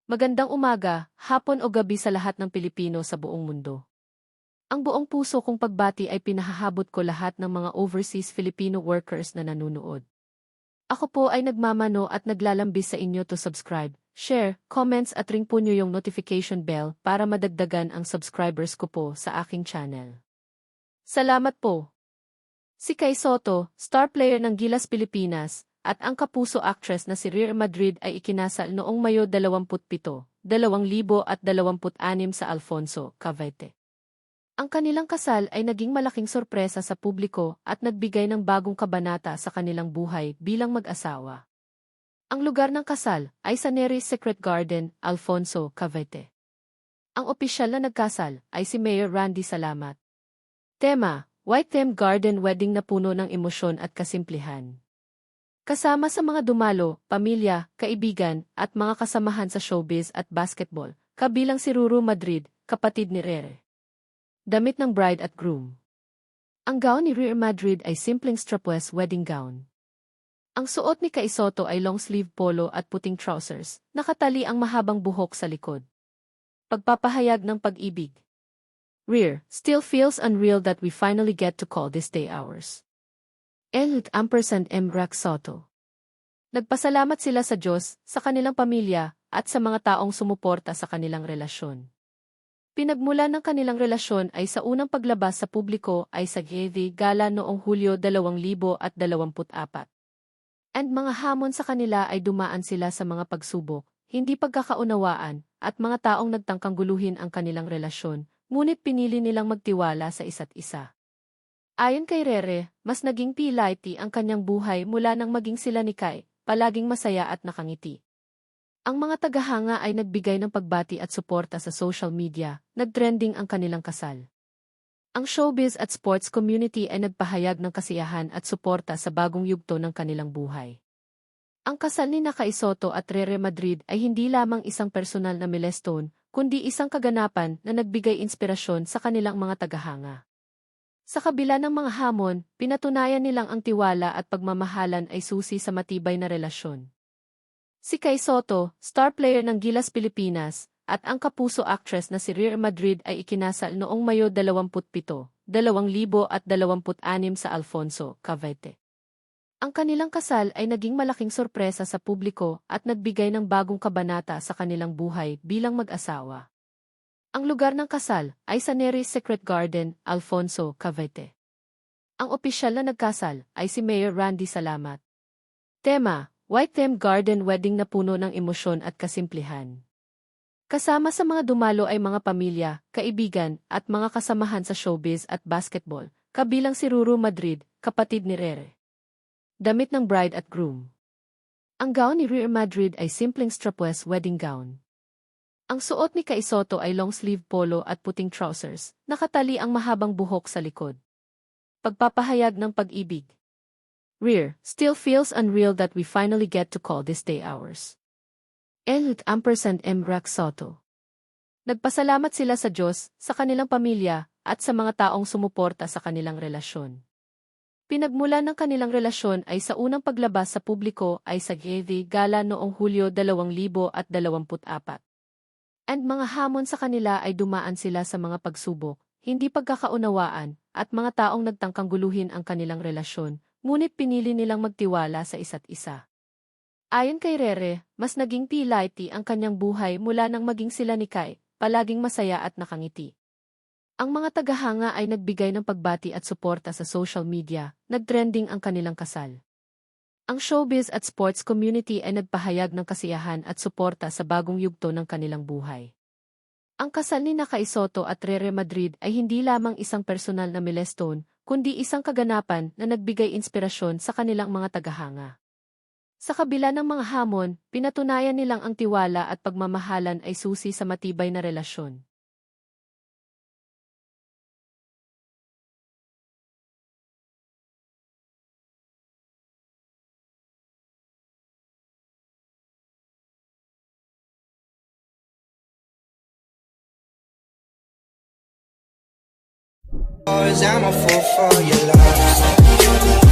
Magandang umaga, hapon o gabi sa lahat ng Pilipino sa buong mundo. Ang buong puso kong pagbati ay pinahahabot ko lahat ng mga overseas Filipino workers na nanunood. Ako po ay nagmamano at naglalambis sa inyo to subscribe, share, comments at ring po nyo yung notification bell para madagdagan ang subscribers ko po sa aking channel. Salamat po! Si Kay Soto, star player ng Gilas Pilipinas, at ang kapuso actress na si Real Madrid ay ikinasal noong Mayo 27, 2026 sa Alfonso, Cavite. Ang kanilang kasal ay naging malaking sorpresa sa publiko at nagbigay ng bagong kabanata sa kanilang buhay bilang mag-asawa. Ang lugar ng kasal ay sa Neris Secret Garden, Alfonso, Cavite. Ang opisyal na nagkasal ay si Mayor Randy Salamat. Tema, White Theme Garden Wedding na puno ng emosyon at kasimplihan. Kasama sa mga dumalo, pamilya, kaibigan, at mga kasamahan sa showbiz at basketball, kabilang si Ruru Madrid, kapatid ni Rere. Damit ng bride at groom. Ang gown ni Real Madrid ay simpleng strapless wedding gown. Ang suot ni Kay Soto ay long sleeve polo at puting trousers, nakatali ang mahabang buhok sa likod. Pagpapahayag ng pag-ibig. Rear, still feels unreal that we finally get to call this day ours. &M. Soto. Nagpasalamat sila sa Diyos, sa kanilang pamilya, at sa mga taong sumuporta sa kanilang relasyon. Pinagmulan ng kanilang relasyon ay sa unang paglabas sa publiko ay sa GV Gala noong Hulyo 2024. And mga hamon sa kanila ay dumaan sila sa mga pagsubok, hindi pagkakaunawaan, at mga taong nagtangkang guluhin ang kanilang relasyon, ngunit pinili nilang magtiwala sa isa't isa. Ayon kay Rere, mas naging pilay ang kanyang buhay mula nang maging sila ni Kay, palaging masaya at nakangiti. Ang mga tagahanga ay nagbigay ng pagbati at suporta sa social media, nagtrending ang kanilang kasal. Ang showbiz at sports community ay nagpahayag ng kasiyahan at suporta sa bagong yugto ng kanilang buhay. Ang kasal ni Kay Soto at Rere Madrid ay hindi lamang isang personal na milestone, kundi isang kaganapan na nagbigay inspirasyon sa kanilang mga tagahanga. Sa kabila ng mga hamon, pinatunayan nilang ang tiwala at pagmamahalan ay susi sa matibay na relasyon. Si Kay Soto, star player ng Gilas Pilipinas, at ang kapuso actress na si Real Madrid ay ikinasal noong Mayo 27, 2026 sa Alfonso, Cavite. Ang kanilang kasal ay naging malaking sorpresa sa publiko at nagbigay ng bagong kabanata sa kanilang buhay bilang mag-asawa. Ang lugar ng kasal ay sa Neris Secret Garden, Alfonso, Cavite. Ang opisyal na nagkasal ay si Mayor Randy Salamat. Tema, White Theme Garden Wedding na puno ng emosyon at kasimplihan. Kasama sa mga dumalo ay mga pamilya, kaibigan, at mga kasamahan sa showbiz at basketball, kabilang si Ruru Madrid, kapatid ni Rere. Damit ng bride at groom. Ang gown ni Real Madrid ay simpleng strapless wedding gown. Ang suot ni Kay Soto ay long sleeve polo at puting trousers, nakatali ang mahabang buhok sa likod. Pagpapahayag ng pag-ibig. Rear, still feels unreal that we finally get to call this day ours. &M. Soto. Nagpasalamat sila sa Diyos, sa kanilang pamilya, at sa mga taong sumuporta sa kanilang relasyon. Pinagmulan ng kanilang relasyon ay sa unang paglabas sa publiko ay sa GV Gala noong Hulyo 2024. And mga hamon sa kanila ay dumaan sila sa mga pagsubok, hindi pagkakaunawaan, at mga taong nagtangkang guluhin ang kanilang relasyon, ngunit pinili nilang magtiwala sa isa't isa. Ayon kay Rere, mas naging pilay ang kanyang buhay mula nang maging sila ni Kay, palaging masaya at nakangiti. Ang mga tagahanga ay nagbigay ng pagbati at suporta sa social media, nagtrending ang kanilang kasal. Ang showbiz at sports community ay nagpahayag ng kasiyahan at suporta sa bagong yugto ng kanilang buhay. Ang kasal ni Kay Soto at Rere Madrid ay hindi lamang isang personal na milestone, kundi isang kaganapan na nagbigay inspirasyon sa kanilang mga tagahanga. Sa kabila ng mga hamon, pinatunayan nilang ang tiwala at pagmamahalan ay susi sa matibay na relasyon. I'm a fool for your love.